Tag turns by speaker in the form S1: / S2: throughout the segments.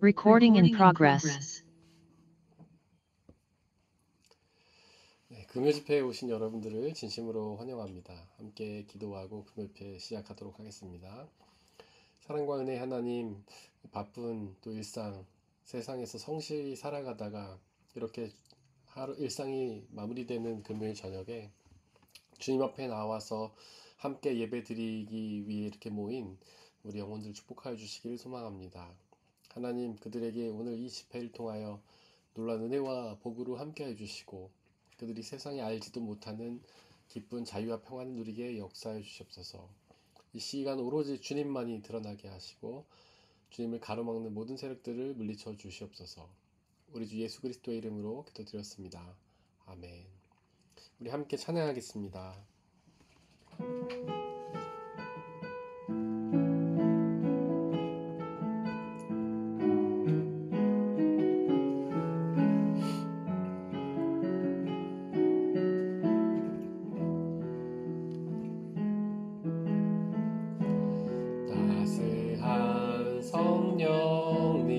S1: Recording in progress.
S2: 네, 금요 집회에 오신 여러분들을 진심으로 환영합니다. 함께 기도하고 금요 집회 시작하도록 하겠습니다. 사랑과 은혜 하나님, 바쁜 또 일상, 세상에서 성실히 살아가다가 이렇게 일상이 마무리되는 금요일 저녁에 주님 앞에 나와서 함께 예배 드리기 위해 이렇게 모인 우리 영혼들 축복하여 주시기를 소망합니다. 하나님, 그들에게 오늘 이 집회를 통하여 놀라운 은혜와 복으로 함께해 주시고 그들이 세상에 알지도 못하는 기쁜 자유와 평안을 누리게 역사해 주시옵소서. 이 시간 오로지 주님만이 드러나게 하시고 주님을 가로막는 모든 세력들을 물리쳐 주시옵소서. 우리 주 예수 그리스도의 이름으로 기도드렸습니다. 아멘. 우리 함께 찬양하겠습니다. 따스한 성령님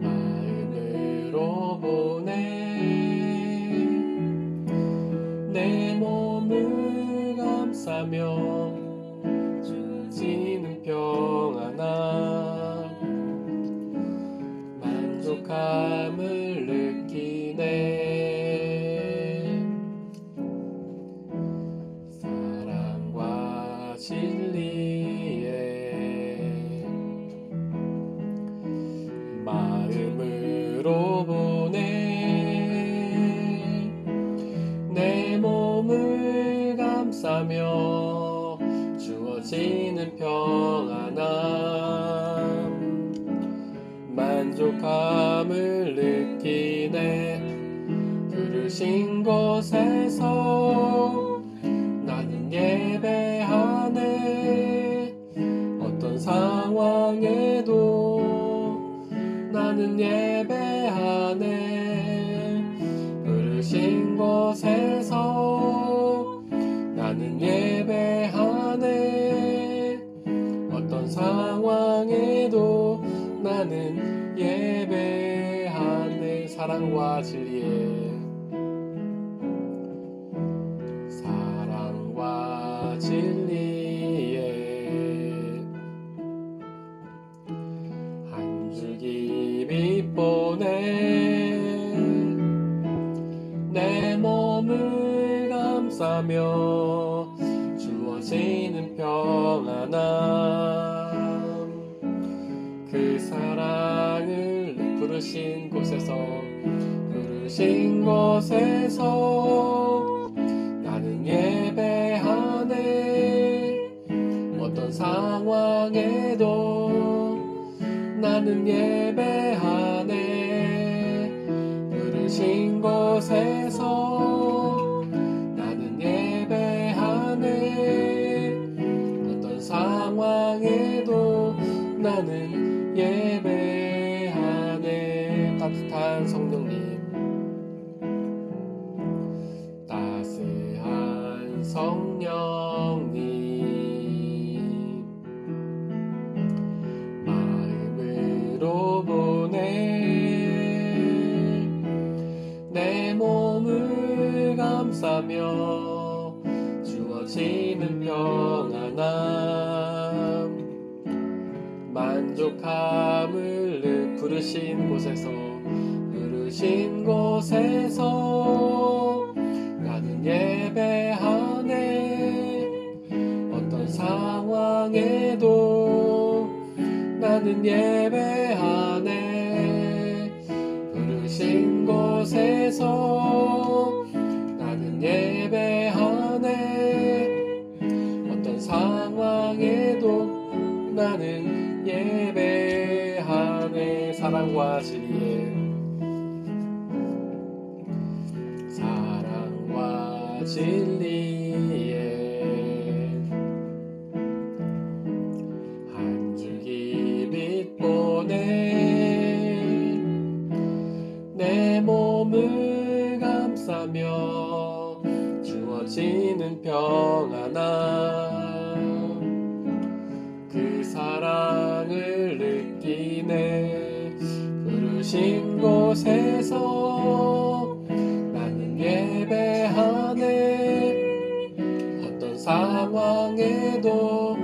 S2: 마음으로 보내 내 몸을 감싸며 주지는 평안함 만족함을 느끼네 사랑과 진리에 마음으로 보내 내 몸을 감싸며 주어지는 평안함 만족함을 느끼네 부르신 곳에서 나는 예배하네 어떤 상황에도 나는 예배하네 부르신 곳에서 나는 예배하네 어떤 상황에도 나는 예배하네 사랑과 진리에 사랑과 진리에 한 줄기 빛 보내 내 몸을 감싸며 주어지는 평안함 그 사랑을 부르신 곳에서 나는 예배하네 어떤 상황에도 나는 예배하네 부르신 곳에서 나는 예배하네 어떤 상황에도 나는 예배하네 따뜻한 성령님 따스한 성령님 마음으로 보내 내 몸을 감싸며 주어지는 평안함 만족함을 부르신 곳에서 나는 예배하네 어떤 상황에도 나는 예배하네 부르신 곳에서 나는 예배하네 어떤 상황에도 나는 예배하네 사랑과 진리에 사랑과 진리에 한 줄기 빛 보내 내 몸을 감싸며 주어지는 평안함 그 그 사랑을 느끼네. 부르신 곳에서 나는 예배하네. 어떤 상황에도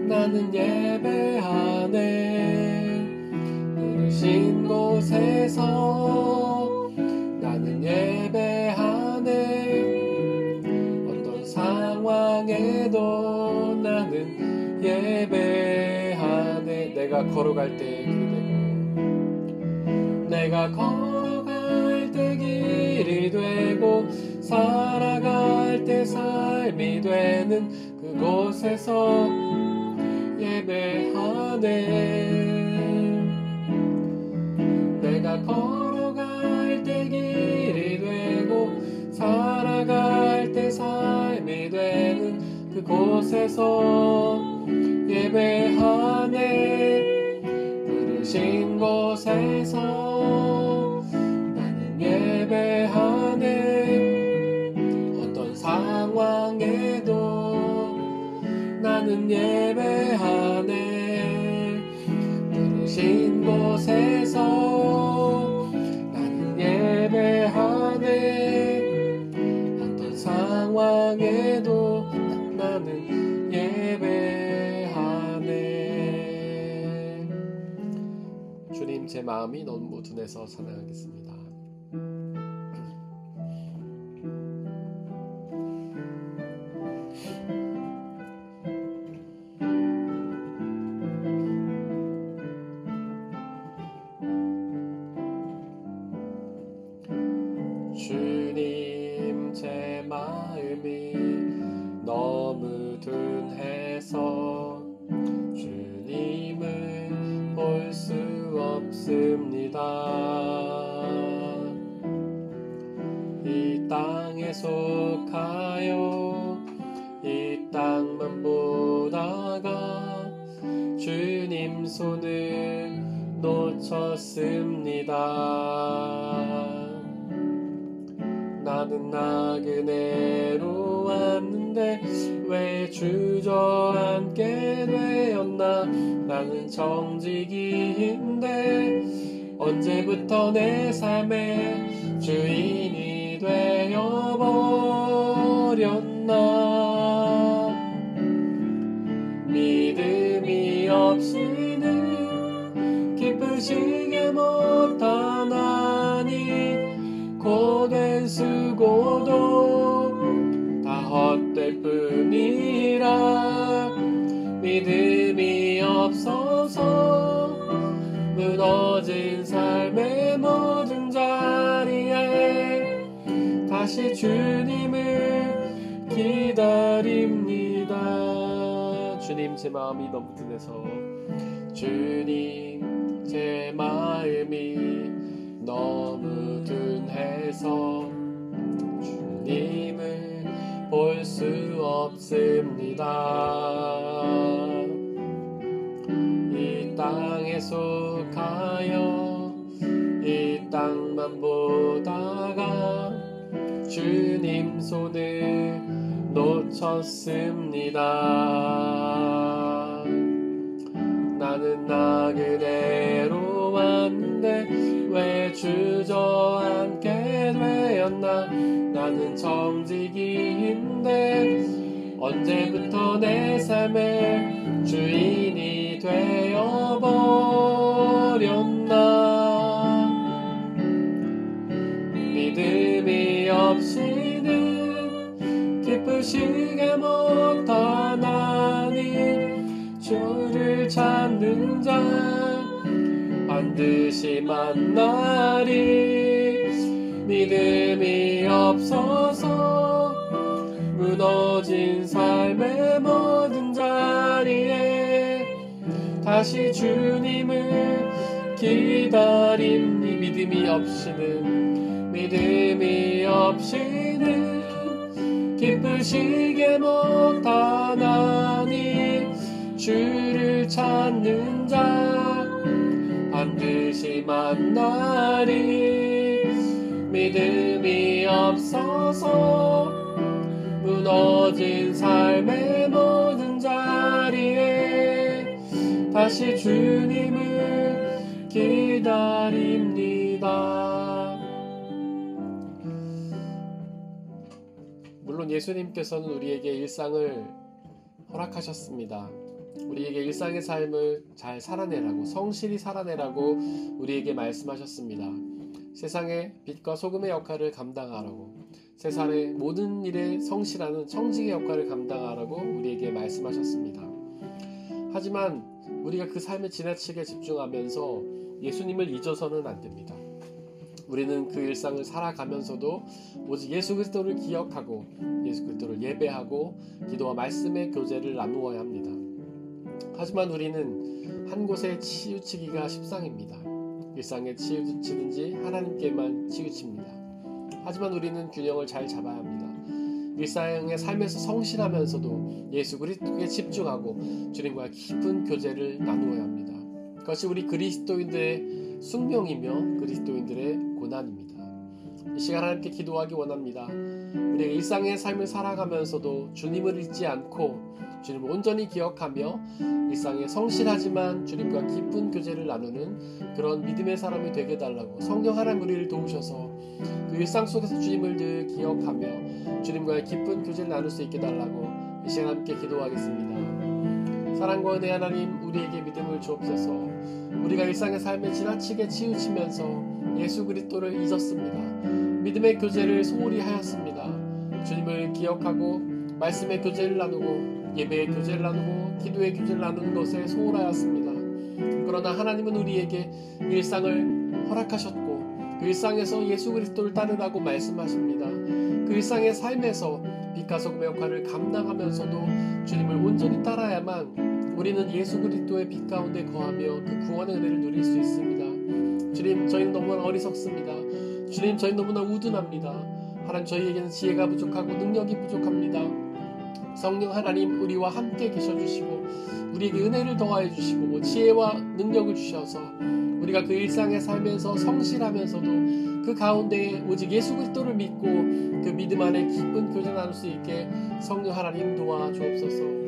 S2: 나는 예배하네. 부르신 곳에서 나는 예배하네. 어떤 상황에도 나는 예배하네. 내가 걸어갈 때 길이 되고, 내가 걸어갈 때 길이 되고, 살아갈 때 삶이 되는 그곳에서 예배하네. 내가 걸어갈 때 길이 되고, 살아갈 때 삶이 되는 그곳에서 예배하네. 부르신 곳에서 나는 예배하네. 어떤 상황에도 나는 예배하네. 부르신 곳에서 나는 예배하네. 어떤 상황에도 나는 예배하네. 주님, 제 마음이 너무 둔해서 찬양하겠습니다. 주님, 제 마음이 너무 둔해서 주님을 볼 수 없습니다. 이 땅에 속하여 이 땅만 보다가 주님 손을 놓쳤습니다. 나는 나그네로 왔는데 왜 주저앉게 되었나. 나는 정직이인데 언제부터 내 삶의 주인이 되어버렸나. 믿음이 없이는 기쁘시게 못하나니 고된 수고도 다 헛될 뿐이라. 믿음이 없어서 무너진 삶의 모든 자리에 다시 주님을 기다립니다. 주님, 제 마음이 너무 둔해서, 주님, 제 마음이 너무 둔해서 주님을 볼 수 없습니다. 이 땅에 속하여 이 땅만 보다가 주님 손을 놓쳤습니다. 나는 나그네로 왔는데 왜 주저앉게 되었나. 나는 정직이인데 언제부터 내 삶의 주인이 되어버렸나. 믿음이 없이는 기쁘시게 못하나니 주를 찾는 자 반드시 만나리. 믿음이 없어서 무너진 삶의 모든 자리에 다시 주님을 기다림니. 믿음이 없이는 기쁘시게 못하나니 주를 찾는 자 반드시 만나리. 믿음이 없어서 무너진 삶의 모든 자리에 다시 주님을 기다립니다. 물론 예수님께서는 우리에게 일상을 허락하셨습니다. 우리에게 일상의 삶을 잘 살아내라고, 성실히 살아내라고 우리에게 말씀하셨습니다. 세상의 빛과 소금의 역할을 감당하라고, 세상의 모든 일에 성실하는 청직의 역할을 감당하라고 우리에게 말씀하셨습니다. 하지만 우리가 그 삶에 지나치게 집중하면서 예수님을 잊어서는 안 됩니다. 우리는 그 일상을 살아가면서도 오직 예수 그리스도를 기억하고 예수 그리스도를 예배하고 기도와 말씀의 교제를 나누어야 합니다. 하지만 우리는 한 곳에 치우치기가 십상입니다. 일상에 치우치든지 하나님께만 치우칩니다. 하지만 우리는 균형을 잘 잡아야 합니다. 일상의 삶에서 성실하면서도 예수 그리스도에 집중하고 주님과 깊은 교제를 나누어야 합니다. 그것이 우리 그리스도인들의 숙명이며 그리스도인들의 고난입니다. 이 시간 하나님께 기도하기 원합니다. 우리가 일상의 삶을 살아가면서도 주님을 잊지 않고 주님을 온전히 기억하며 일상에 성실하지만 주님과 깊은 교제를 나누는 그런 믿음의 사람이 되게 해달라고 성령 하나님 우리를 도우셔서 그 일상 속에서 주님을 늘 기억하며 주님과의 깊은 교제를 나눌 수 있게 해달라고 이 시간 함께 기도하겠습니다. 사랑과 은혜 하나님 우리에게 믿음을 주옵소서. 우리가 일상의 삶에 지나치게 치우치면서 예수 그리스도를 잊었습니다. 믿음의 교제를 소홀히 하였습니다. 주님을 기억하고 말씀의 교제를 나누고 예배의 교제를 나누고 기도의 교제를 나누는 것에 소홀하였습니다. 그러나 하나님은 우리에게 일상을 허락하셨고 그 일상에서 예수 그리스도를 따르라고 말씀하십니다. 그 일상의 삶에서 빛과 소금의 역할을 감당하면서도 주님을 온전히 따라야만 우리는 예수 그리스도의 빛 가운데 거하며 그 구원의 은혜를 누릴 수 있습니다. 주님 저희는 너무나 어리석습니다. 주님 저희는 너무나 우둔합니다. 하나님 저희에게는 지혜가 부족하고 능력이 부족합니다. 성령 하나님 우리와 함께 계셔주시고 우리에게 은혜를 더하여 주시고 지혜와 능력을 주셔서 우리가 그 일상의 삶에서 성실하면서도 그 가운데에 오직 예수 그리스도를 믿고 그 믿음 안에 깊은 교제 나눌 수 있게 성령 하나님 도와주옵소서.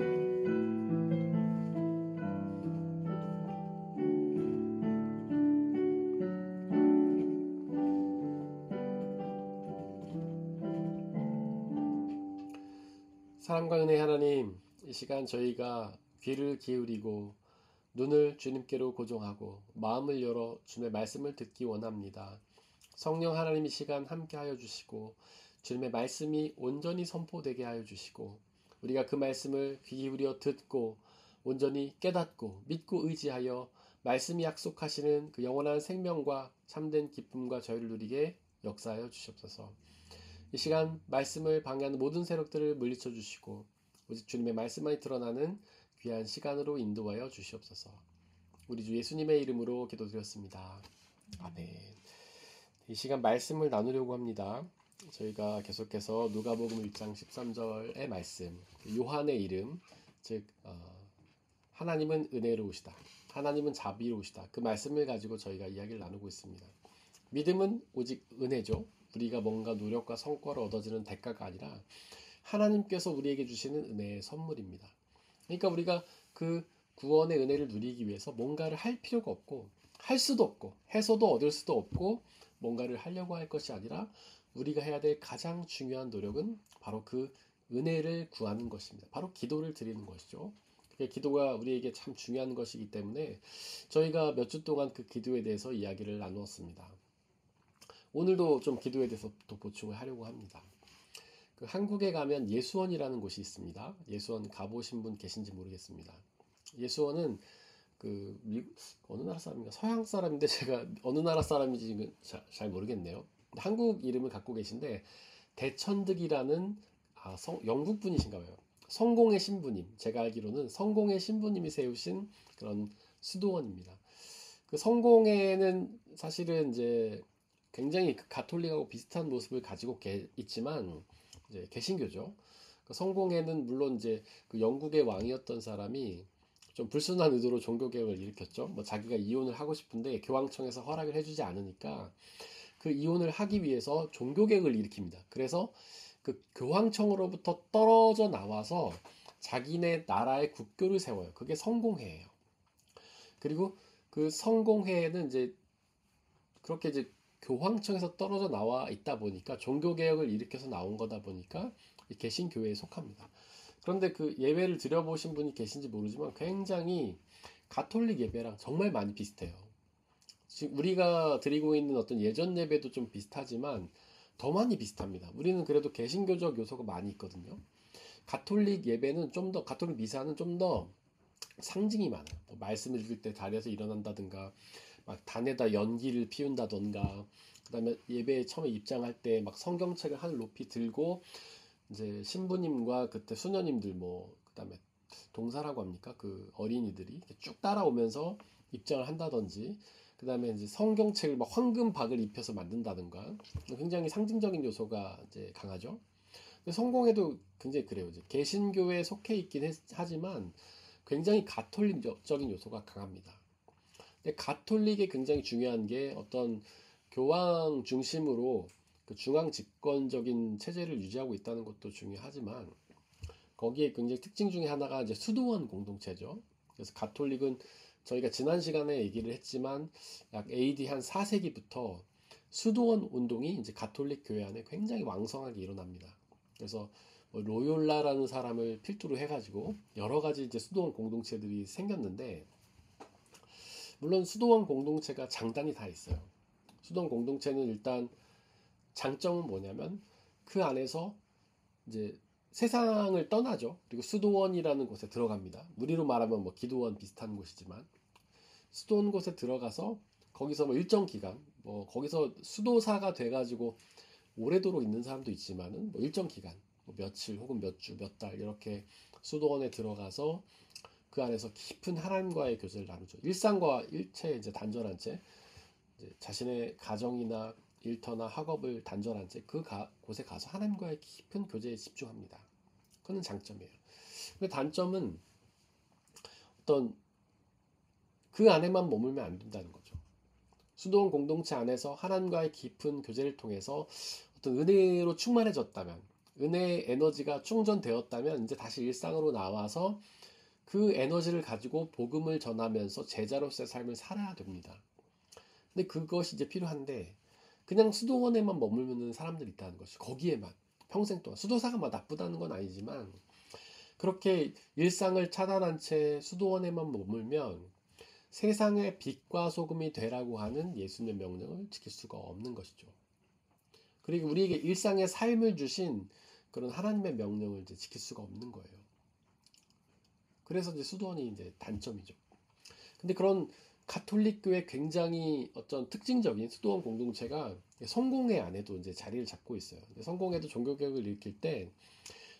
S2: 사랑과 은혜 하나님 이 시간 저희가 귀를 기울이고 눈을 주님께로 고정하고 마음을 열어 주님의 말씀을 듣기 원합니다. 성령 하나님 이 시간 함께하여 주시고 주님의 말씀이 온전히 선포되게 하여 주시고 우리가 그 말씀을 귀 기울여 듣고 온전히 깨닫고 믿고 의지하여 말씀이 약속하시는 그 영원한 생명과 참된 기쁨과 저희를 누리게 역사하여 주시옵소서. 이 시간 말씀을 방해하는 모든 세력들을 물리쳐 주시고 오직 주님의 말씀만이 드러나는 귀한 시간으로 인도하여 주시옵소서. 우리 주 예수님의 이름으로 기도드렸습니다. 아멘. 이 시간 말씀을 나누려고 합니다. 저희가 계속해서 누가복음 1장 13절의 말씀, 요한의 이름, 즉 하나님은 은혜로우시다, 하나님은 자비로우시다, 그 말씀을 가지고 저희가 이야기를 나누고 있습니다. 믿음은 오직 은혜죠. 우리가 뭔가 노력과 성과를 얻어지는 대가가 아니라 하나님께서 우리에게 주시는 은혜의 선물입니다. 그러니까 우리가 그 구원의 은혜를 누리기 위해서 뭔가를 할 필요가 없고 할 수도 없고 해서도 얻을 수도 없고 뭔가를 하려고 할 것이 아니라 우리가 해야 될 가장 중요한 노력은 바로 그 은혜를 구하는 것입니다. 바로 기도를 드리는 것이죠. 기도가 우리에게 참 중요한 것이기 때문에 저희가 몇 주 동안 그 기도에 대해서 이야기를 나누었습니다. 오늘도 좀 기도에 대해서 또 보충을 하려고 합니다. 그 한국에 가면 예수원이라는 곳이 있습니다. 예수원 가보신 분 계신지 모르겠습니다. 예수원은 그 어느 나라 사람인가 서양 사람인데 제가 어느 나라 사람인지 잘 모르겠네요. 한국 이름을 갖고 계신데 대천득이라는 영국 분이신가 봐요. 성공의 신부님, 제가 알기로는 성공의 신부님이 세우신 그런 수도원입니다. 그 성공회는 사실은 이제 굉장히 가톨릭하고 비슷한 모습을 가지고 있지만 이제 개신교죠. 그 성공회는 물론 이제 그 영국의 왕이었던 사람이 좀 불순한 의도로 종교개혁을 일으켰죠. 뭐 자기가 이혼을 하고 싶은데 교황청에서 허락을 해주지 않으니까 그 이혼을 하기 위해서 종교개혁을 일으킵니다. 그래서 그 교황청으로부터 떨어져 나와서 자기네 나라의 국교를 세워요. 그게 성공회예요. 그리고 그 성공회는 이제 그렇게 이제 교황청에서 떨어져 나와 있다 보니까 종교개혁을 일으켜서 나온 거다 보니까 개신교회에 속합니다. 그런데 그 예배를 드려보신 분이 계신지 모르지만 굉장히 가톨릭 예배랑 정말 많이 비슷해요. 지금 우리가 드리고 있는 어떤 예전 예배도 좀 비슷하지만 더 많이 비슷합니다. 우리는 그래도 개신교적 요소가 많이 있거든요. 가톨릭 예배는 좀 더, 가톨릭 미사는 좀 더 상징이 많아요. 뭐 말씀 읽을 때 자리에서 일어난다든가, 막 단에다 연기를 피운다던가, 그다음에 예배에 처음에 입장할 때 막 성경책을 하늘 높이 들고 이제 신부님과 그때 수녀님들 뭐 그다음에 동사라고 합니까? 그 어린이들이 쭉 따라오면서 입장을 한다든지, 그다음에 이제 성경책을 막 황금박을 입혀서 만든다든가, 굉장히 상징적인 요소가 이제 강하죠. 근데 성공회도 굉장히 그래요. 이제 개신교에 속해 있긴 하지만 굉장히 가톨릭적인 요소가 강합니다. 근데 가톨릭의 굉장히 중요한 게 어떤 교황 중심으로 그 중앙 집권적인 체제를 유지하고 있다는 것도 중요하지만 거기에 굉장히 특징 중에 하나가 이제 수도원 공동체죠. 그래서 가톨릭은 저희가 지난 시간에 얘기를 했지만 약 AD 한 4세기부터 수도원 운동이 이제 가톨릭 교회 안에 굉장히 왕성하게 일어납니다. 그래서 뭐 로욜라라는 사람을 필두로 해가지고 여러 가지 이제 수도원 공동체들이 생겼는데, 물론 수도원 공동체가 장단이 다 있어요. 수도원 공동체는 일단 장점은 뭐냐면 그 안에서 이제 세상을 떠나죠. 그리고 수도원이라는 곳에 들어갑니다. 우리로 말하면 뭐 기도원 비슷한 곳이지만 수도원 곳에 들어가서 거기서 뭐 일정 기간, 뭐 거기서 수도사가 돼가지고 오래도록 있는 사람도 있지만은 뭐 일정 기간, 뭐 며칠 혹은 몇 주, 몇 달 이렇게 수도원에 들어가서 그 안에서 깊은 하나님과의 교제를 나누죠. 일상과 일체 이제 단절한 채 이제 자신의 가정이나 일터나 학업을 단절한 채 그 곳에 가서 하나님과의 깊은 교제에 집중합니다. 그건 장점이에요. 근데 단점은 어떤 그 안에만 머물면 안 된다는 거죠. 수도원 공동체 안에서 하나님과의 깊은 교제를 통해서 어떤 은혜로 충만해졌다면, 은혜의 에너지가 충전되었다면 이제 다시 일상으로 나와서 그 에너지를 가지고 복음을 전하면서 제자로서의 삶을 살아야 됩니다. 근데 그것이 이제 필요한데 그냥 수도원에만 머물는 사람들이 있다는 것이, 거기에만 평생 동안, 수도사가 뭐 나쁘다는 건 아니지만 그렇게 일상을 차단한 채 수도원에만 머물면 세상의 빛과 소금이 되라고 하는 예수님의 명령을 지킬 수가 없는 것이죠. 그리고 우리에게 일상의 삶을 주신 그런 하나님의 명령을 이제 지킬 수가 없는 거예요. 그래서 이제 수도원이 이제 단점이죠. 근데 그런 가톨릭 교회 굉장히 어떤 특징적인 수도원 공동체가 성공회 안에도 이제 자리를 잡고 있어요. 성공회도 종교개혁을 일으킬 때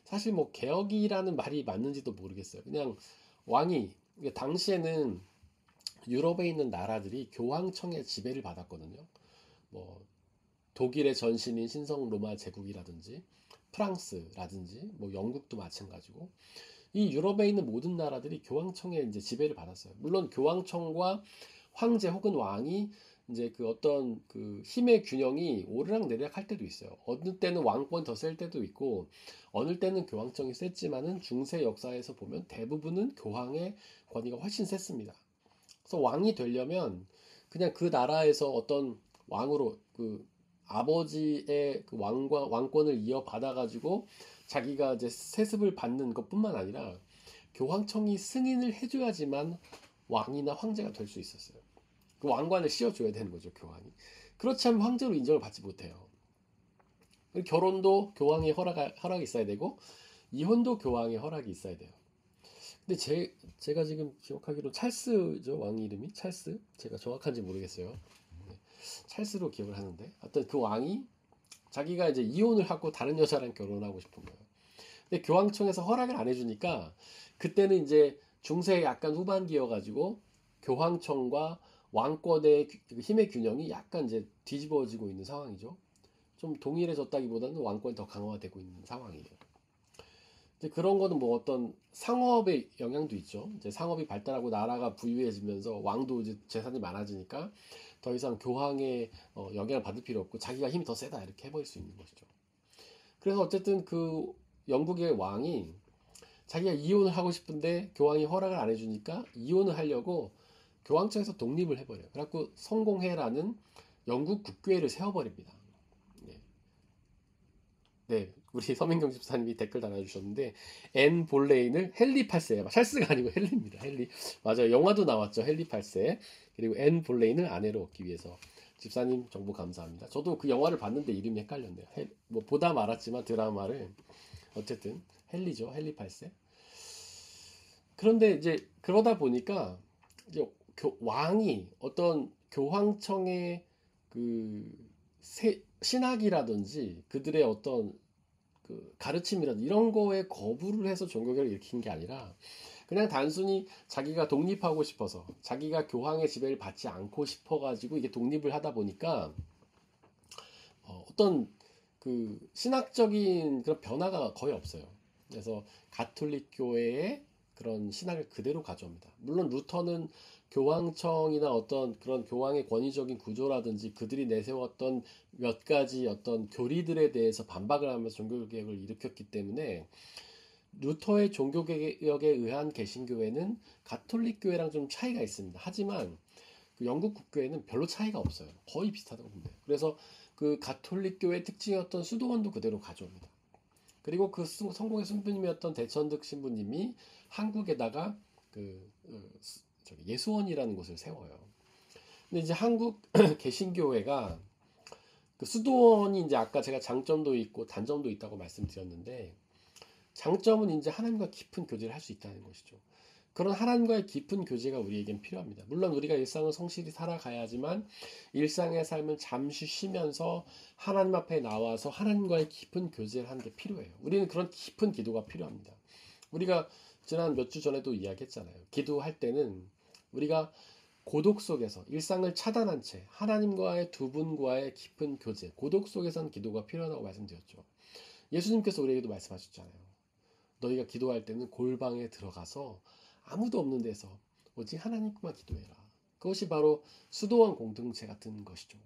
S2: 사실 뭐 개혁이라는 말이 맞는지도 모르겠어요. 그냥 왕이, 당시에는 유럽에 있는 나라들이 교황청의 지배를 받았거든요. 뭐 독일의 전신인 신성 로마 제국이라든지 프랑스라든지 뭐 영국도 마찬가지고 이 유럽에 있는 모든 나라들이 교황청의 이제 지배를 받았어요. 물론 교황청과 황제 혹은 왕이 이제 그 어떤 그 힘의 균형이 오르락내리락 할 때도 있어요. 어느 때는 왕권이 더 셀 때도 있고 어느 때는 교황청이 셌지만은 중세 역사에서 보면 대부분은 교황의 권위가 훨씬 셌습니다. 그래서 왕이 되려면 그냥 그 나라에서 어떤 왕으로 그 아버지의 그 왕권을 이어받아 가지고 자기가 이제 세습을 받는 것뿐만 아니라 교황청이 승인을 해줘야지만 왕이나 황제가 될 수 있었어요. 그 왕관을 씌워줘야 되는 거죠, 교황이. 그렇지 않으면 황제로 인정을 받지 못해요. 결혼도 교황의 허락이 있어야 되고 이혼도 교황의 허락이 있어야 돼요. 근데 제가 지금 기억하기로 찰스죠, 왕 이름이 찰스. 제가 정확한지 모르겠어요. 네, 찰스로 기억을 하는데, 어떤 그 왕이 자기가 이제 이혼을 하고 다른 여자랑 결혼하고 싶은 거예요. 근데 교황청에서 허락을 안 해주니까 그때는 이제 중세 약간 후반기여가지고 교황청과 왕권의 힘의 균형이 약간 이제 뒤집어지고 있는 상황이죠. 좀 동일해졌다기보다는 왕권이 더 강화되고 있는 상황이에요. 이제 그런 거는 뭐 어떤 상업의 영향도 있죠. 이제 상업이 발달하고 나라가 부유해지면서 왕도 이제 재산이 많아지니까 더 이상 교황의 영향을 받을 필요 없고 자기가 힘이 더 세다 이렇게 해버릴 수 있는 것이죠. 그래서 어쨌든 그 영국의 왕이 자기가 이혼을 하고 싶은데 교황이 허락을 안 해주니까 이혼을 하려고 교황청에서 독립을 해버려요. 그래갖고 성공회라는 영국 국교회를 세워버립니다. 네, 네, 우리 서민경 집사님이 댓글 달아주셨는데 앤 볼레인을 헨리 8세, 찰스가 아니고 헨리입니다. 헨리 맞아요. 영화도 나왔죠. 헨리 8세. 그리고 앤 볼레인을 아내로 얻기 위해서. 집사님 정보 감사합니다. 저도 그 영화를 봤는데 이름이 헷갈렸네요. 뭐 보다 말았지만 드라마를 어쨌든 헨리죠. 헨리 8세. 그런데 이제 그러다 보니까 이제 왕이 어떤 교황청의 그 신학이라든지 그들의 어떤 그 가르침이라든지 이런 거에 거부를 해서 종교개혁을 일으킨 게 아니라 그냥 단순히 자기가 독립하고 싶어서 자기가 교황의 지배를 받지 않고 싶어가지고 이게 독립을 하다 보니까 어떤 그 신학적인 그런 변화가 거의 없어요. 그래서 가톨릭 교회의 그런 신학을 그대로 가져옵니다. 물론 루터는 교황청이나 어떤 그런 교황의 권위적인 구조라든지 그들이 내세웠던 몇 가지 어떤 교리들에 대해서 반박을 하면서 종교개혁을 일으켰기 때문에 루터의 종교개혁에 의한 개신교회는 가톨릭 교회랑 좀 차이가 있습니다. 하지만 그 영국 국교회는 별로 차이가 없어요. 거의 비슷하다고 봅니다. 그래서 그 가톨릭 교회의 특징이었던 수도원도 그대로 가져옵니다. 그리고 그 성공의 신부님이었던 대천득 신부님이 한국에다가 그 예수원이라는 곳을 세워요. 근데 이제 한국 개신교회가 그 수도원이 이제 아까 제가 장점도 있고 단점도 있다고 말씀드렸는데 장점은 이제 하나님과 깊은 교제를 할 수 있다는 것이죠. 그런 하나님과의 깊은 교제가 우리에겐 필요합니다. 물론 우리가 일상을 성실히 살아가야지만 일상의 삶을 잠시 쉬면서 하나님 앞에 나와서 하나님과의 깊은 교제를 하는 게 필요해요. 우리는 그런 깊은 기도가 필요합니다. 우리가 지난 몇 주 전에도 이야기했잖아요. 기도할 때는 우리가 고독 속에서 일상을 차단한 채 하나님과의 두 분과의 깊은 교제, 고독 속에서는 기도가 필요하다고 말씀드렸죠. 예수님께서 우리에게도 말씀하셨잖아요. 너희가 기도할 때는 골방에 들어가서 아무도 없는 데서 오직 하나님께만 기도해라. 그것이 바로 수도원 공동체 같은 것이죠.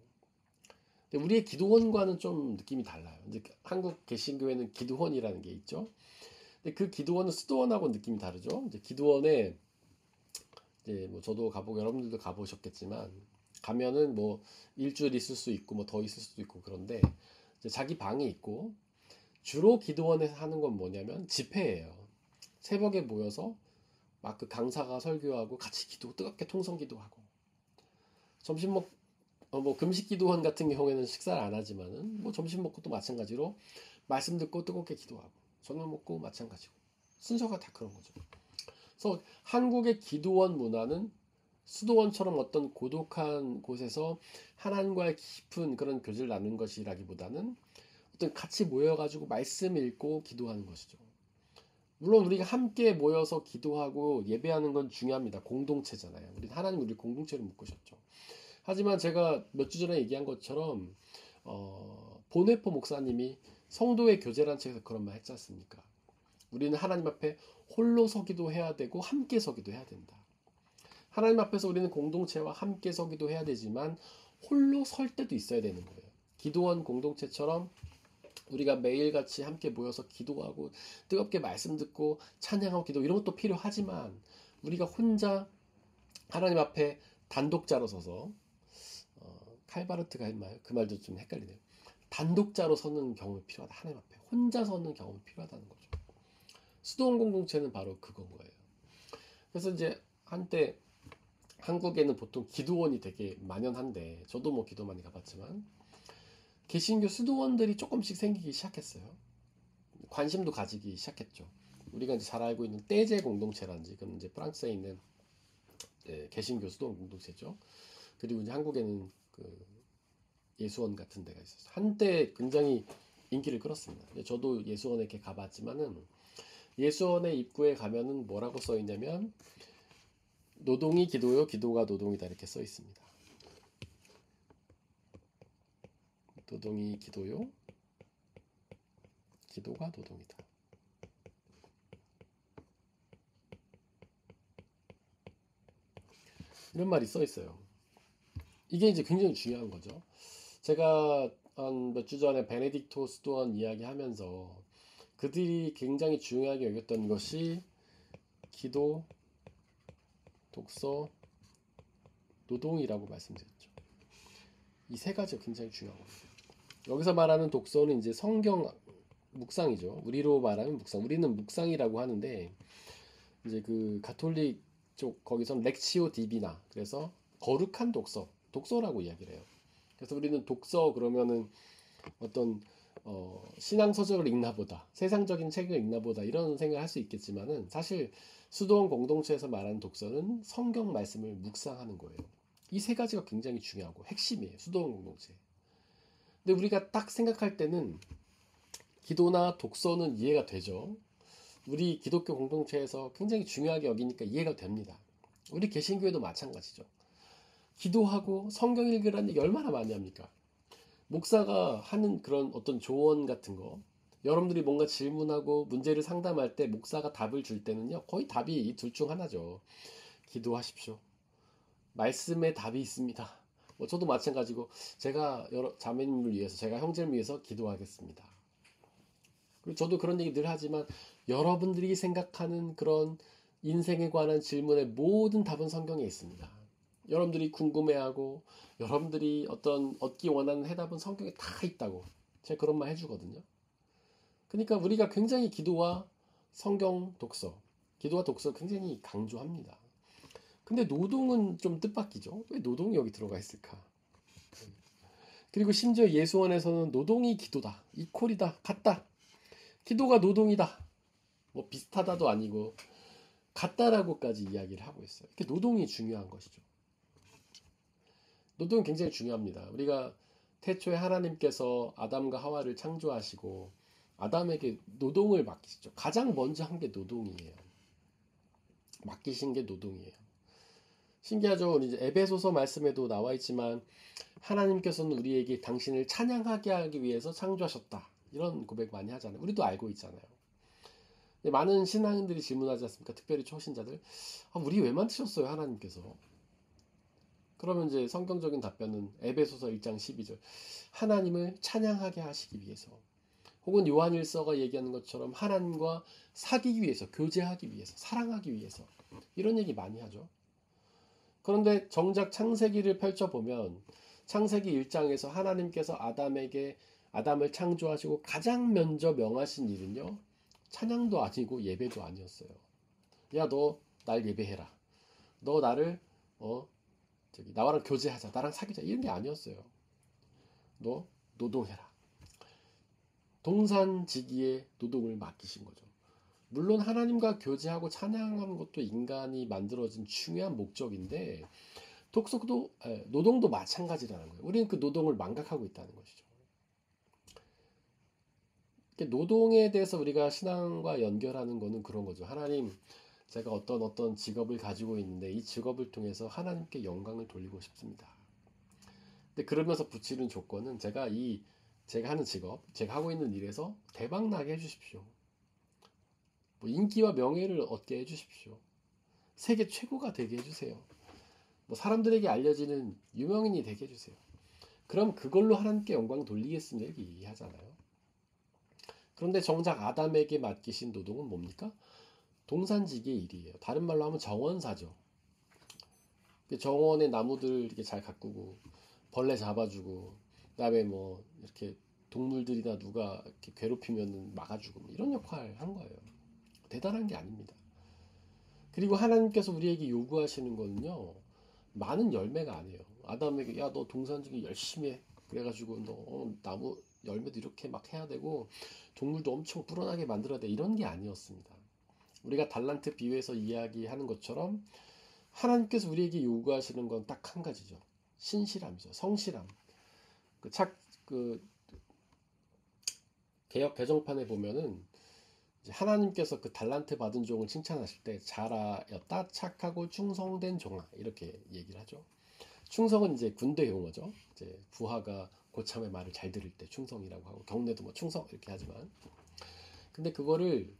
S2: 근데 우리의 기도원과는 좀 느낌이 달라요. 이제 한국 개신교회는 기도원이라는 게 있죠. 근데 그 기도원은 수도원하고 느낌이 다르죠. 이제 기도원에 이제 뭐 저도 가보고 여러분들도 가보셨겠지만 가면은 뭐 일주일 있을 수 있고 뭐 더 있을 수도 있고 그런데 이제 자기 방이 있고 주로 기도원에서 하는 건 뭐냐면 집회예요. 새벽에 모여서 막 그 강사가 설교하고 같이 기도 뜨겁게 통성 기도하고 점심 뭐 금식 기도원 같은 경우에는 식사를 안 하지만은 뭐 점심 먹고 또 마찬가지로 말씀 듣고 뜨겁게 기도하고 저녁 먹고 마찬가지고 순서가 다 그런 거죠. 그래서 한국의 기도원 문화는 수도원처럼 어떤 고독한 곳에서 하나님과의 깊은 그런 교제를 나누는 것이라기보다는 어떤 같이 모여가지고 말씀 읽고 기도하는 것이죠. 물론 우리가 함께 모여서 기도하고 예배하는 건 중요합니다. 공동체잖아요. 하나님 우리 공동체를 묶으셨죠. 하지만 제가 몇 주 전에 얘기한 것처럼 보네포 목사님이 성도의 교제라는 책에서 그런 말 했지 않습니까? 우리는 하나님 앞에 홀로 서기도 해야 되고 함께 서기도 해야 된다. 하나님 앞에서 우리는 공동체와 함께 서기도 해야 되지만 홀로 설 때도 있어야 되는 거예요. 기도원 공동체처럼 우리가 매일같이 함께 모여서 기도하고 뜨겁게 말씀 듣고 찬양하고 기도 이런 것도 필요하지만 우리가 혼자 하나님 앞에 단독자로 서서 칼바르트가 했나요? 그 말도 좀 헷갈리네요. 단독자로 서는 경험이 필요하다. 하나님 앞에 혼자 서는 경험이 필요하다는 거죠. 수도원 공동체는 바로 그건 거예요. 그래서 이제 한때 한국에는 보통 기도원이 되게 만연한데 저도 뭐 기도 많이 가봤지만 개신교 수도원들이 조금씩 생기기 시작했어요. 관심도 가지기 시작했죠. 우리가 이제 잘 알고 있는 떼제 공동체라든지 그건 이제 프랑스에 있는 개신교 수도원 공동체죠. 그리고 이제 한국에는 그 예수원 같은 데가 있었어요. 한때 굉장히 인기를 끌었습니다. 저도 예수원에 이렇게 가봤지만은 예수원의 입구에 가면은 뭐라고 써 있냐면 노동이 기도요, 기도가 노동이다 이렇게 써 있습니다. 노동이 기도요, 기도가 노동이다. 이런 말이 써 있어요. 이게 이제 굉장히 중요한 거죠. 제가 한 몇 주 전에 베네딕토 수도원 이야기하면서 그들이 굉장히 중요하게 여겼던 것이 기도, 독서, 노동이라고 말씀드렸죠. 이 세 가지가 굉장히 중요한 겁니다. 여기서 말하는 독서는 이제 성경 묵상이죠. 우리로 말하면 묵상. 우리는 묵상이라고 하는데 이제 그 가톨릭 쪽 거기선 렉시오 디비나, 그래서 거룩한 독서라고 이야기를 해요. 그래서 우리는 독서 그러면은 어떤 신앙 서적을 읽나 보다, 세상적인 책을 읽나 보다 이런 생각을 할 수 있겠지만은 사실 수도원 공동체에서 말하는 독서는 성경 말씀을 묵상하는 거예요. 이 세 가지가 굉장히 중요하고 핵심이에요. 수도원 공동체. 근데 우리가 딱 생각할 때는 기도나 독서는 이해가 되죠. 우리 기독교 공동체에서 굉장히 중요하게 여기니까 이해가 됩니다. 우리 개신교회도 마찬가지죠. 기도하고 성경 읽으라는 얘기 얼마나 많이 합니까? 목사가 하는 그런 어떤 조언 같은 거, 여러분들이 뭔가 질문하고 문제를 상담할 때 목사가 답을 줄 때는요, 거의 답이 이 둘 중 하나죠. 기도하십시오. 말씀에 답이 있습니다. 저도 마찬가지고 제가 여러 자매님을 위해서, 제가 형제를 위해서 기도하겠습니다. 그리고 저도 그런 얘기 늘 하지만 여러분들이 생각하는 그런 인생에 관한 질문의 모든 답은 성경에 있습니다. 여러분들이 궁금해하고 여러분들이 어떤 얻기 원하는 해답은 성경에 다 있다고 제가 그런 말 해주거든요. 그러니까 우리가 굉장히 기도와 성경 독서, 기도와 독서 굉장히 강조합니다. 근데 노동은 좀 뜻밖이죠. 왜 노동이 여기 들어가 있을까? 그리고 심지어 예수원에서는 노동이 기도다, 이퀄이다, 같다. 기도가 노동이다. 뭐 비슷하다도 아니고 같다라고까지 이야기를 하고 있어요. 이렇게 노동이 중요한 것이죠. 노동이 굉장히 중요합니다. 우리가 태초에 하나님께서 아담과 하와를 창조하시고 아담에게 노동을 맡기시죠. 가장 먼저 한 게 노동이에요. 맡기신 게 노동이에요. 신기하죠? 이제 에베소서 말씀에도 나와 있지만 하나님께서는 우리에게 당신을 찬양하게 하기 위해서 창조하셨다. 이런 고백 많이 하잖아요. 우리도 알고 있잖아요. 많은 신앙인들이 질문하지 않습니까? 특별히 초신자들. 우리 왜 만드셨어요, 하나님께서? 그러면 이제 성경적인 답변은 에베소서 1장 12절. 하나님을 찬양하게 하시기 위해서. 혹은 요한일서가 얘기하는 것처럼 하나님과 사귀기 위해서, 교제하기 위해서, 사랑하기 위해서. 이런 얘기 많이 하죠. 그런데 정작 창세기를 펼쳐보면 창세기 1장에서 하나님께서 아담을 창조하시고 가장 먼저 명하신 일은요, 찬양도 아니고 예배도 아니었어요. 야, 너 날 예배해라. 너 나를 나랑 교제하자. 나랑 사귀자. 이런 게 아니었어요. 너 노동해라. 동산지기에 노동을 맡기신 거죠. 물론 하나님과 교제하고 찬양하는 것도 인간이 만들어진 중요한 목적인데 노동도 마찬가지라는 거예요. 우리는 그 노동을 망각하고 있다는 것이죠. 노동에 대해서 우리가 신앙과 연결하는 거는 그런 거죠. 하나님, 제가 어떤 직업을 가지고 있는데 이 직업을 통해서 하나님께 영광을 돌리고 싶습니다. 근데 그러면서 붙이는 조건은 제가 하는 직업, 제가 하고 있는 일에서 대박 나게 해주십시오. 뭐 인기와 명예를 얻게 해주십시오. 세계 최고가 되게 해주세요. 뭐 사람들에게 알려지는 유명인이 되게 해주세요. 그럼 그걸로 하나님께 영광 돌리겠습니다. 이렇게 얘기하잖아요. 그런데 정작 아담에게 맡기신 노동은 뭡니까? 동산지기의 일이에요. 다른 말로 하면 정원사죠. 정원의 나무들 이렇게 잘 가꾸고 벌레 잡아주고 그다음에 뭐 이렇게 동물들이나 누가 이렇게 괴롭히면 막아주고 이런 역할을 한 거예요. 대단한 게 아닙니다. 그리고 하나님께서 우리에게 요구하시는 거는요, 많은 열매가 아니에요. 아담에게 야, 너 동산지기 열심히 해. 그래가지고 너 나무 열매도 이렇게 막 해야 되고 동물도 엄청 불어나게 만들어야 돼. 이런 게 아니었습니다. 우리가 달란트 비유에서 이야기하는 것처럼 하나님께서 우리에게 요구하시는 건 딱 한 가지죠. 신실함이죠. 성실함. 개역 개정판에 보면은 하나님께서 그 달란트 받은 종을 칭찬하실 때 잘하였다, 착하고 충성된 종아 이렇게 얘기를 하죠. 충성은 이제 군대 용어죠. 이제 부하가 고참의 말을 잘 들을 때 충성이라고 하고 경례도 뭐 충성 이렇게 하지만, 근데 그거를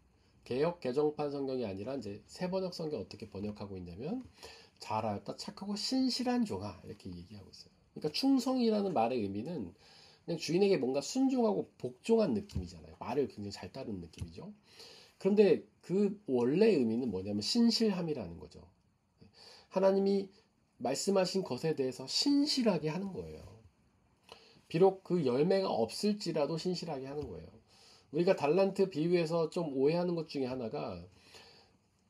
S2: 개역 개정판 성경이 아니라 이제 새번역 성경 어떻게 번역하고 있냐면 잘하였다, 착하고 신실한 종아 이렇게 얘기하고 있어요. 그러니까 충성이라는 말의 의미는 그냥 주인에게 뭔가 순종하고 복종한 느낌이잖아요. 말을 굉장히 잘 따르는 느낌이죠. 그런데 그 원래 의미는 뭐냐면 신실함이라는 거죠. 하나님이 말씀하신 것에 대해서 신실하게 하는 거예요. 비록 그 열매가 없을지라도 신실하게 하는 거예요. 우리가 달란트 비유에서 좀 오해하는 것 중에 하나가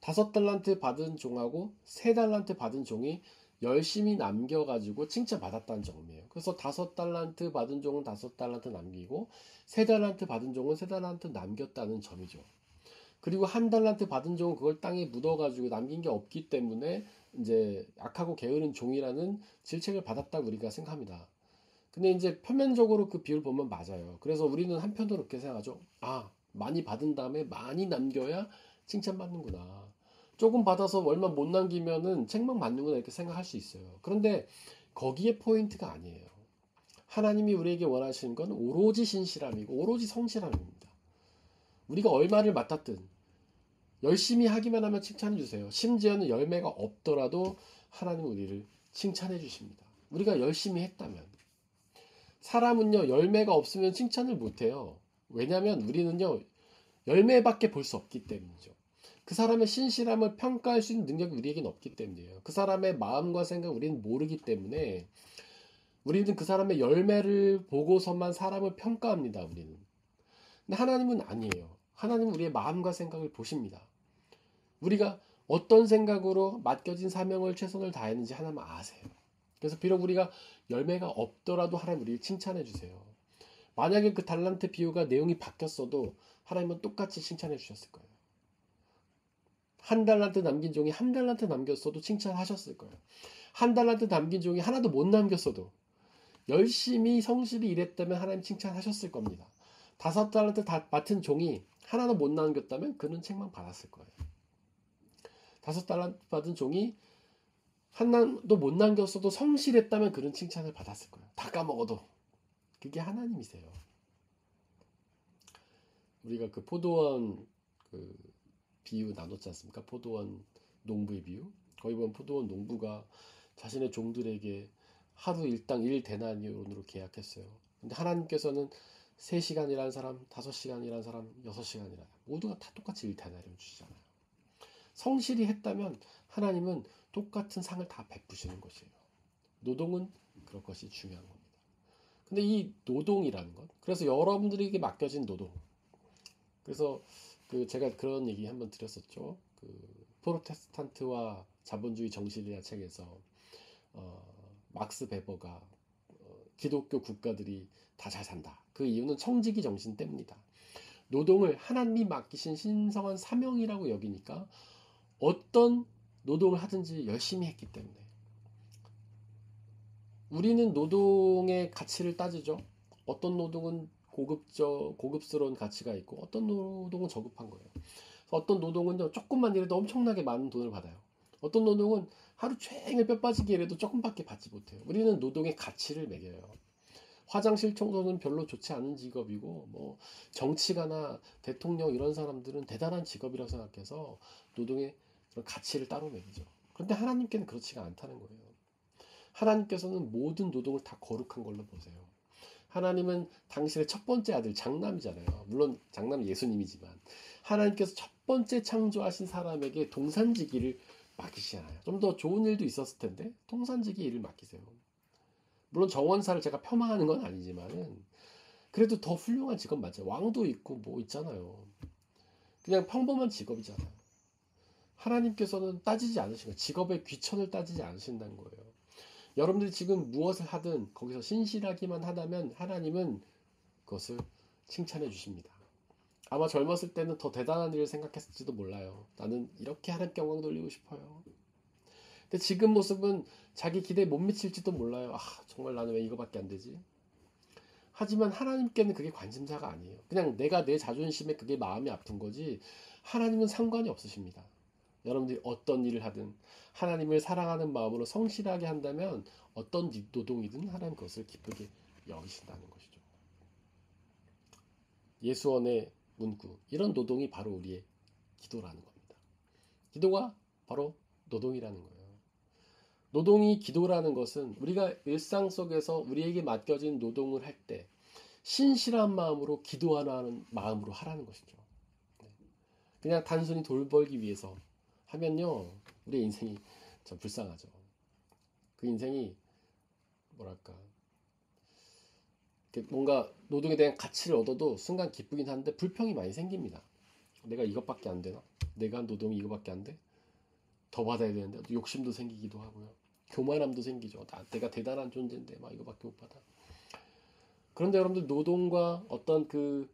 S2: 5달란트 받은 종하고 3달란트 받은 종이 열심히 남겨가지고 칭찬받았다는 점이에요. 그래서 5달란트 받은 종은 5달란트 남기고 3달란트 받은 종은 3달란트 남겼다는 점이죠. 그리고 1달란트 받은 종은 그걸 땅에 묻어가지고 남긴 게 없기 때문에 이제 악하고 게으른 종이라는 질책을 받았다고 우리가 생각합니다. 근데 이제 표면적으로 그 비율 보면 맞아요. 그래서 우리는 한편으로 그렇게 생각하죠. 아, 많이 받은 다음에 많이 남겨야 칭찬받는구나. 조금 받아서 얼마 못 남기면은 책망받는구나 이렇게 생각할 수 있어요. 그런데 거기에 포인트가 아니에요. 하나님이 우리에게 원하시는 건 오로지 신실함이고 오로지 성실함입니다. 우리가 얼마를 맡았든 열심히 하기만 하면 칭찬해 주세요. 심지어는 열매가 없더라도 하나님은 우리를 칭찬해 주십니다. 우리가 열심히 했다면. 사람은요, 열매가 없으면 칭찬을 못해요. 왜냐하면 우리는요, 열매밖에 볼 수 없기 때문이죠. 그 사람의 신실함을 평가할 수 있는 능력이 우리에겐 없기 때문이에요. 그 사람의 마음과 생각 우리는 모르기 때문에 우리는 그 사람의 열매를 보고서만 사람을 평가합니다. 우리는. 근데 하나님은 아니에요. 하나님은 우리의 마음과 생각을 보십니다. 우리가 어떤 생각으로 맡겨진 사명을 최선을 다했는지 하나님 아세요. 그래서 비록 우리가 열매가 없더라도 하나님 우리를 칭찬해 주세요. 만약에 그 달란트 비유가 내용이 바뀌었어도 하나님은 똑같이 칭찬해 주셨을 거예요. 1달란트 남긴 종이 1달란트 남겼어도 칭찬하셨을 거예요. 1달란트 남긴 종이 하나도 못 남겼어도 열심히 성실히 일했다면 하나님 칭찬하셨을 겁니다. 5달란트 다 맡은 종이 하나도 못 남겼다면 그는 책망 받았을 거예요. 5달란트 받은 종이 하나도 못 남겼어도 성실했다면 그는 칭찬을 받았을 거예요. 다 까먹어도. 그게 하나님이세요. 우리가 그 포도원 그 비유 나눴지 않습니까? 포도원 농부의 비유. 거기 보면 포도원 농부가 자신의 종들에게 하루 일당 1데나리온으로 계약했어요. 근데 하나님께서는 3시간이라는 사람, 5시간이라는 사람, 6시간이라 모두가 다 똑같이 1데나리온 주시잖아요. 성실히 했다면 하나님은 똑같은 상을 다 베푸시는 것이에요. 노동은 그럴 것이 중요한 겁니다. 근데 이 노동이라는 것, 그래서 여러분들에게 맡겨진 노동, 그래서 그 제가 그런 얘기 한번 드렸었죠. 그 프로테스탄트와 자본주의 정신이라는 책에서 막스 베버가 기독교 국가들이 다 잘 산다. 그 이유는 청지기 정신 때문이다. 노동을 하나님이 맡기신 신성한 사명이라고 여기니까 어떤 노동을 하든지 열심히 했기 때문에 우리는 노동의 가치를 따지죠. 어떤 노동은 고급스러운 가치가 있고 어떤 노동은 저급한 거예요. 어떤 노동은요 조금만 일해도 엄청나게 많은 돈을 받아요. 어떤 노동은 하루 종일 뼈 빠지게 일해도 조금밖에 받지 못해요. 우리는 노동의 가치를 매겨요. 화장실 청소는 별로 좋지 않은 직업이고 뭐 정치가나 대통령 이런 사람들은 대단한 직업이라고 생각해서 노동의 그런 가치를 따로 매기죠. 그런데 하나님께는 그렇지가 않다는 거예요. 하나님께서는 모든 노동을 다 거룩한 걸로 보세요. 하나님은 당신의 첫 번째 아들 장남이잖아요. 물론 장남이 예수님이지만 하나님께서 첫 번째 창조하신 사람에게 동산지기를 맡기시잖아요. 좀 더 좋은 일도 있었을 텐데 동산지기 일을 맡기세요. 물론 정원사를 제가 폄하하는 건 아니지만은 그래도 더 훌륭한 직업 맞아요. 왕도 있고 뭐 있잖아요. 그냥 평범한 직업이잖아요. 하나님께서는 따지지 않으신 거예요. 직업의 귀천을 따지지 않으신다는 거예요. 여러분들이 지금 무엇을 하든 거기서 신실하기만 하다면 하나님은 그것을 칭찬해 주십니다. 아마 젊었을 때는 더 대단한 일을 생각했을지도 몰라요. 나는 이렇게 하나님께 영광 돌리고 싶어요. 근데 지금 모습은 자기 기대에 못 미칠지도 몰라요. 아, 정말 나는 왜 이거밖에 안 되지? 하지만 하나님께는 그게 관심사가 아니에요. 그냥 내가 내 자존심에 그게 마음이 아픈 거지 하나님은 상관이 없으십니다. 여러분들이 어떤 일을 하든 하나님을 사랑하는 마음으로 성실하게 한다면 어떤 노동이든 하나님 그것을 기쁘게 여기신다는 것이죠. 예수원의 문구, 이런 노동이 바로 우리의 기도라는 겁니다. 기도가 바로 노동이라는 거예요. 노동이 기도라는 것은 우리가 일상 속에서 우리에게 맡겨진 노동을 할 때 신실한 마음으로 기도하는 마음으로 하라는 것이죠. 그냥 단순히 돈 벌기 위해서 하면요 우리 인생이 참 불쌍하죠. 그 인생이 뭐랄까 뭔가 노동에 대한 가치를 얻어도 순간 기쁘긴 한데 불평이 많이 생깁니다. 내가 이것밖에 안 되나? 내가 한 노동이 이거밖에 안 돼? 더 받아야 되는데 욕심도 생기기도 하고요. 교만함도 생기죠. 내가 대단한 존재인데 막 이거밖에 못 받아. 그런데 여러분들 노동과 어떤 그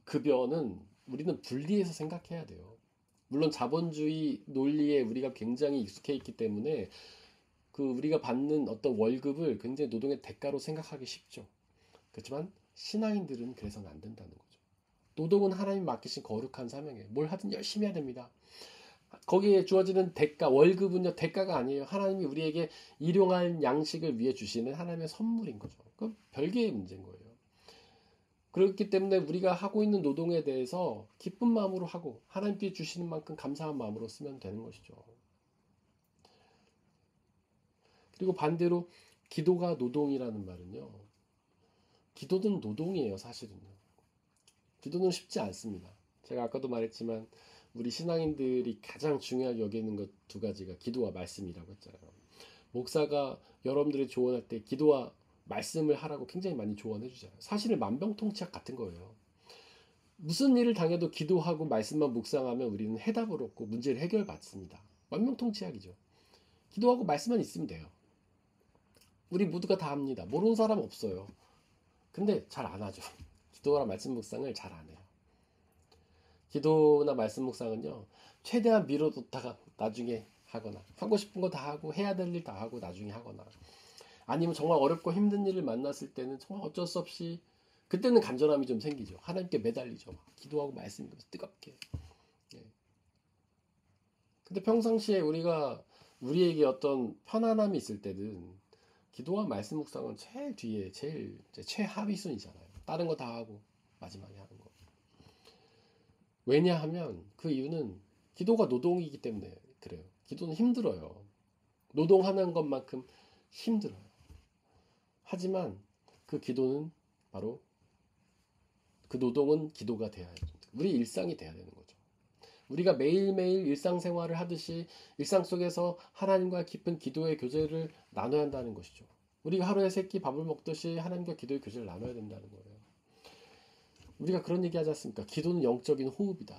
S2: 급여는 우리는 분리해서 생각해야 돼요. 물론 자본주의 논리에 우리가 굉장히 익숙해 있기 때문에 우리가 받는 어떤 월급을 굉장히 노동의 대가로 생각하기 쉽죠. 그렇지만 신앙인들은 그래서는 안 된다는 거죠. 노동은 하나님 맡기신 거룩한 사명이에요. 뭘 하든 열심히 해야 됩니다. 거기에 주어지는 대가, 월급은요 대가가 아니에요. 하나님이 우리에게 일용할 양식을 위해 주시는 하나님의 선물인 거죠. 그 별개의 문제인 거예요. 그렇기 때문에 우리가 하고 있는 노동에 대해서 기쁜 마음으로 하고 하나님께 주시는 만큼 감사한 마음으로 쓰면 되는 것이죠. 그리고 반대로 기도가 노동이라는 말은요. 기도는 노동이에요, 사실은요. 기도는 쉽지 않습니다. 제가 아까도 말했지만 우리 신앙인들이 가장 중요하게 여기는 것 두 가지가 기도와 말씀이라고 했잖아요. 목사가 여러분들이 조언할 때 기도와 말씀을 하라고 굉장히 많이 조언해 주잖아요. 사실은 만병통치약 같은 거예요. 무슨 일을 당해도 기도하고 말씀만 묵상하면 우리는 해답을 얻고 문제를 해결받습니다. 만병통치약이죠. 기도하고 말씀만 있으면 돼요. 우리 모두가 다 합니다. 모르는 사람 없어요. 근데 잘 안 하죠. 기도나 말씀 묵상을 잘 안 해요. 기도나 말씀 묵상은요, 최대한 미뤄뒀다가 나중에 하거나, 하고 싶은 거 다 하고, 해야 될 일 다 하고, 나중에 하거나, 아니면 정말 어렵고 힘든 일을 만났을 때는 정말 어쩔 수 없이, 그때는 간절함이 좀 생기죠. 하나님께 매달리죠. 기도하고 말씀하면서 뜨겁게. 예. 근데 평상시에 우리에게 어떤 편안함이 있을 때는, 기도와 말씀 묵상은 제일 뒤에, 제일 최하위 순위잖아요. 다른 거 다 하고, 마지막에 하는 거. 왜냐하면 그 이유는 기도가 노동이기 때문에 그래요. 기도는 힘들어요. 노동하는 것만큼 힘들어요. 하지만 그 기도는 바로 그 노동은 기도가 돼야 해요. 우리 일상이 돼야 되는 거죠. 우리가 매일매일 일상생활을 하듯이 일상 속에서 하나님과 깊은 기도의 교제를 나눠야 한다는 것이죠. 우리가 하루에 3끼 밥을 먹듯이 하나님과 기도의 교제를 나눠야 된다는 거예요. 우리가 그런 얘기 하지 않습니까? 기도는 영적인 호흡이다.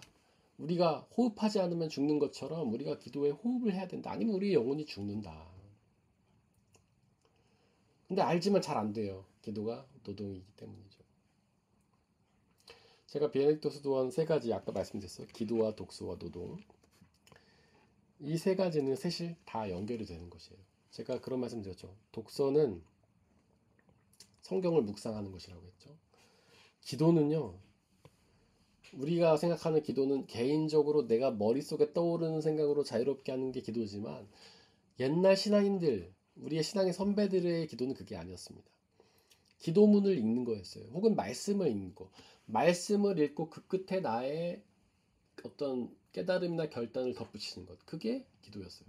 S2: 우리가 호흡하지 않으면 죽는 것처럼 우리가 기도에 호흡을 해야 된다. 아니면 우리의 영혼이 죽는다. 근데 알지만 잘 안 돼요. 기도가 노동이기 때문이죠. 제가 베네딕토 수도원 3가지 아까 말씀드렸어요. 기도와 독서와 노동. 이 3가지는 사실 다 연결이 되는 것이에요. 제가 그런 말씀 드렸죠. 독서는 성경을 묵상하는 것이라고 했죠. 기도는요. 우리가 생각하는 기도는 개인적으로 내가 머릿속에 떠오르는 생각으로 자유롭게 하는 게 기도지만 옛날 신앙인들, 우리의 신앙의 선배들의 기도는 그게 아니었습니다. 기도문을 읽는 거였어요. 혹은 말씀을 읽는 거. 말씀을 읽고 그 끝에 나의 어떤 깨달음이나 결단을 덧붙이는 것. 그게 기도였어요.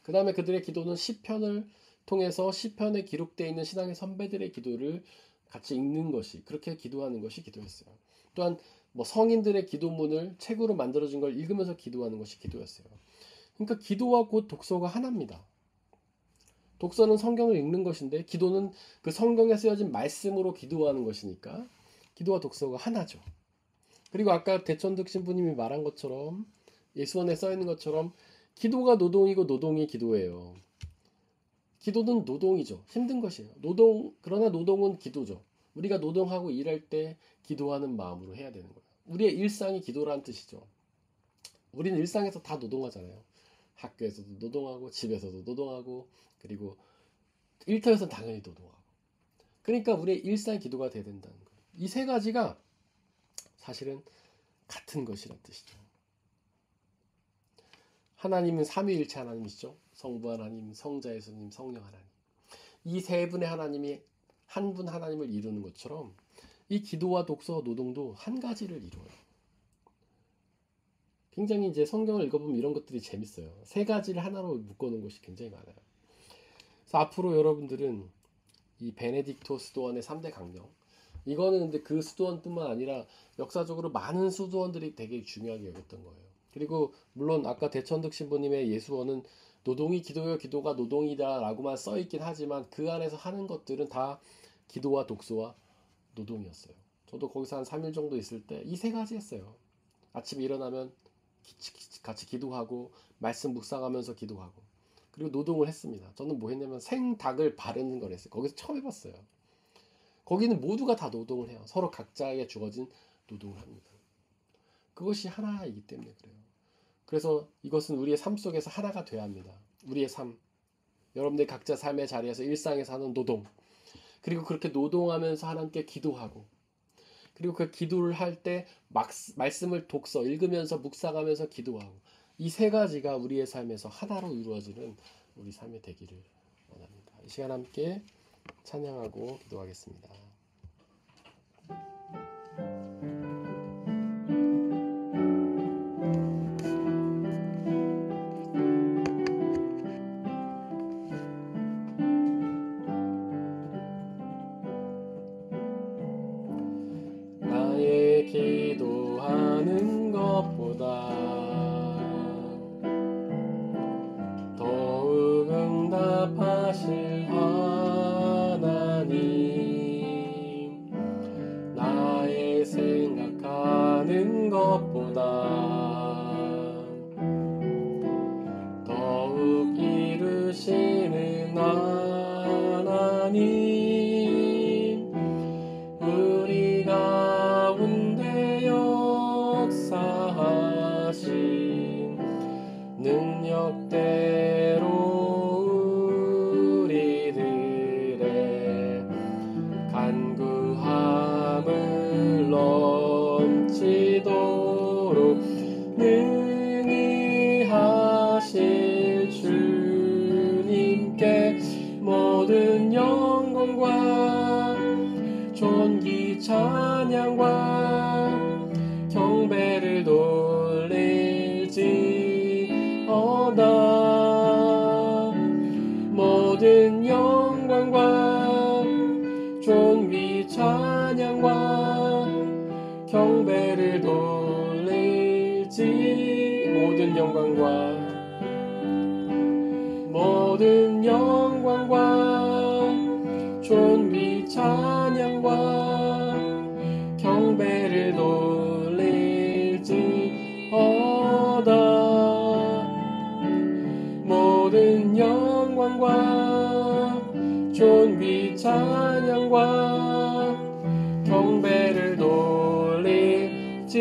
S2: 그 다음에 그들의 기도는 시편을 통해서 시편에 기록되어 있는 신앙의 선배들의 기도를 같이 읽는 것이, 그렇게 기도하는 것이 기도였어요. 또한 성인들의 기도문을 책으로 만들어진 걸 읽으면서 기도하는 것이 기도였어요. 그러니까 기도와 곧 독서가 하나입니다. 독서는 성경을 읽는 것인데 기도는 그 성경에 쓰여진 말씀으로 기도하는 것이니까 기도와 독서가 하나죠. 그리고 아까 대천득 신부님이 말한 것처럼 예수원에 써있는 것처럼 기도가 노동이고 노동이 기도예요. 기도는 노동이죠. 힘든 것이에요. 그러나 노동은 기도죠. 우리가 노동하고 일할 때 기도하는 마음으로 해야 되는 거예요. 우리의 일상이 기도라는 뜻이죠. 우리는 일상에서 다 노동하잖아요. 학교에서도 노동하고 집에서도 노동하고 그리고 일터에서는 당연히 노동하고. 그러니까 우리의 일상이 기도가 돼야 된다는 거예요. 이 3가지가 사실은 같은 것이라는 뜻이죠. 하나님은 삼위일체 하나님이시죠. 성부 하나님, 성자 예수님, 성령 하나님. 이 3분의 하나님이 한 분 하나님을 이루는 것처럼 이 기도와 독서와 노동도 한 가지를 이루어요. 굉장히 이제 성경을 읽어보면 이런 것들이 재밌어요. 3가지를 하나로 묶어놓은 것이 굉장히 많아요. 그래서 앞으로 여러분들은 이 베네딕토 수도원의 3대 강령, 이거는 근데 그 수도원뿐만 아니라 역사적으로 많은 수도원들이 되게 중요하게 여겼던 거예요. 그리고 물론 아까 대천득 신부님의 예수원은 노동이 기도요, 기도가 노동이다라고만 써 있긴 하지만 그 안에서 하는 것들은 다 기도와 독서와 노동이었어요. 저도 거기서 한 3일 정도 있을 때 이 세 가지 했어요. 아침에 일어나면 같이 기도하고 말씀 묵상하면서 기도하고 그리고 노동을 했습니다. 저는 뭐 했냐면 생닭을 바르는 걸 했어요. 거기서 처음 해봤어요. 거기는 모두가 다 노동을 해요. 서로 각자에게 주어진 노동을 합니다. 그것이 하나이기 때문에 그래요. 그래서 이것은 우리의 삶 속에서 하나가 돼야 합니다. 우리의 삶, 여러분들 각자 삶의 자리에서 일상에서 하는 노동, 그리고 그렇게 노동하면서 하나님께 기도하고, 그리고 그 기도를 할 때 말씀을 독서, 읽으면서 묵상하면서 기도하고, 이 세 가지가 우리의 삶에서 하나로 이루어지는 우리 삶이 되기를 원합니다. 이 시간 함께 찬양하고 기도하겠습니다. 나의 기도하는 것보다 더욱 응답하실 하나님, 나의 생각하는 것보다 더욱 이루시는 하나님, 우리 가운데 역사하신 능력대로 우리들의 간구함을 넘치도록 능히 하실 주님께 모든 영광과 존귀 찬양과 경배를 돌릴지어다. 모든 영광과 존귀 찬양과 경배를 돌릴지. 모든 영광과 존귀 찬양과 경배를 돌릴지어다. 모든 영광과 존귀 찬양과 경배를 돌릴지어다.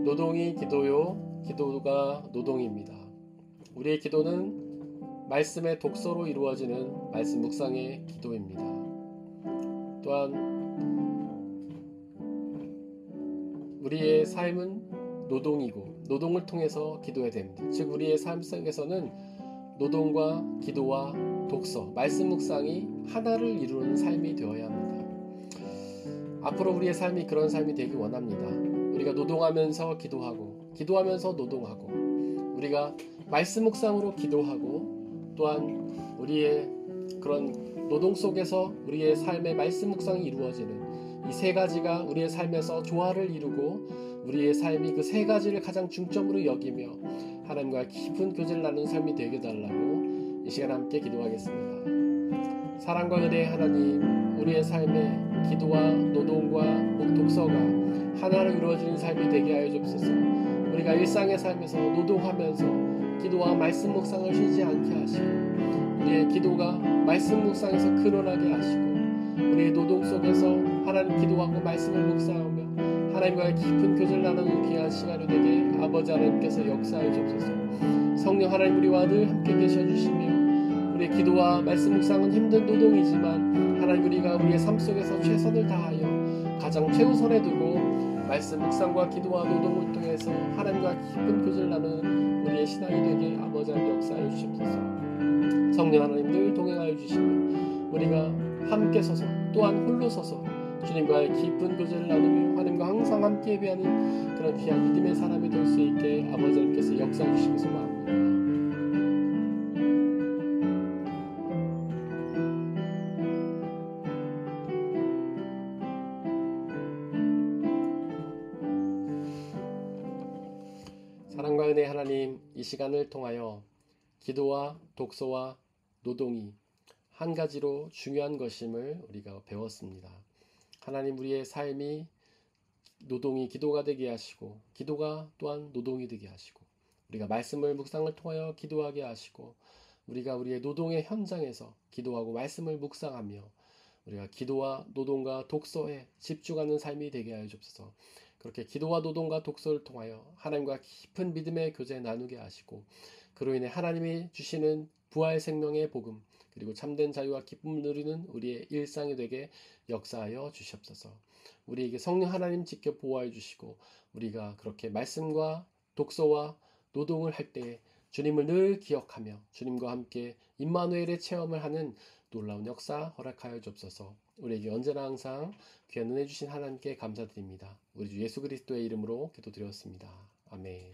S2: 노동이 기도요, 기도가 노동입니다. 우리의 기도는 말씀의 독서로 이루어지는 말씀 묵상의 기도입니다. 또한 우리의 삶은 노동이고 노동을 통해서 기도해야 됩니다. 즉 우리의 삶 속에서는 노동과 기도와 독서, 말씀 묵상이 하나를 이루는 삶이 되어야 합니다. 앞으로 우리의 삶이 그런 삶이 되길 원합니다. 우리가 노동하면서 기도하고 기도하면서 노동하고, 우리가 말씀 묵상으로 기도하고, 또한 우리의 그런 노동 속에서 우리의 삶의 말씀 묵상이 이루어지는 이 세 가지가 우리의 삶에서 조화를 이루고 우리의 삶이 그 세 가지를 가장 중점으로 여기며 하나님과 깊은 교제를 나누는 삶이 되게 해달라고 이 시간 함께 기도하겠습니다. 사랑과 은혜의 하나님, 우리의 삶에 기도와 노동과 독서가 하나로 이루어지는 삶이 되게 하여 주옵소서. 우리가 일상의 삶에서 노동하면서 기도와 말씀 묵상을 쉬지 않게 하시고, 우리의 기도가 말씀 묵상에서 근원하게 하시고, 우리의 노동 속에서 하나님 기도하고 말씀을 묵상하며 하나님과의 깊은 교제를 나누는 귀한 시간이 되게 아버지 하나님께서 역사해 주옵소서. 성령 하나님, 우리와 늘 함께 계셔 주시며, 우리의 기도와 말씀 묵상은 힘든 노동이지만 하나님, 우리가 우리의 삶 속에서 최선을 다하여 가장 최우선에 두고 말씀 묵상과 기도와 노동을 통해서 하나님과 깊은 교제를 나누는 우리의 신앙이 되게 아버지 하나님 역사해 주시옵소서. 성령 하나님 늘 동행하여 주시며 우리가 함께 서서 또한 홀로 서서 주님과의 깊은 교제를 나누며 하나님과 항상 함께 예배하는 그런 귀한 믿음의 사람이 될 수 있게 아버지 하나님께서 역사해 주시기 소망합니다. 사랑과 은혜 하나님, 이 시간을 통하여 기도와 독서와 노동이 한 가지로 중요한 것임을 우리가 배웠습니다. 하나님, 우리의 삶이 노동이 기도가 되게 하시고 기도가 또한 노동이 되게 하시고 우리가 말씀을 묵상을 통하여 기도하게 하시고 우리가 우리의 노동의 현장에서 기도하고 말씀을 묵상하며 우리가 기도와 노동과 독서에 집중하는 삶이 되게 하여 주옵소서. 그렇게 기도와 노동과 독서를 통하여 하나님과 깊은 믿음의 교제 나누게 하시고 그로 인해 하나님이 주시는 부활 생명의 복음 그리고 참된 자유와 기쁨을 누리는 우리의 일상이 되게 역사하여 주시옵소서. 우리에게 성령 하나님 지켜 보호하여 주시고 우리가 그렇게 말씀과 독서와 노동을 할 때 주님을 늘 기억하며 주님과 함께 임마누엘의 체험을 하는 놀라운 역사 허락하여 주옵소서. 우리에게 언제나 항상 귀한 은혜 주신 하나님께 감사드립니다. 우리 주 예수 그리스도의 이름으로 기도드렸습니다. 아멘.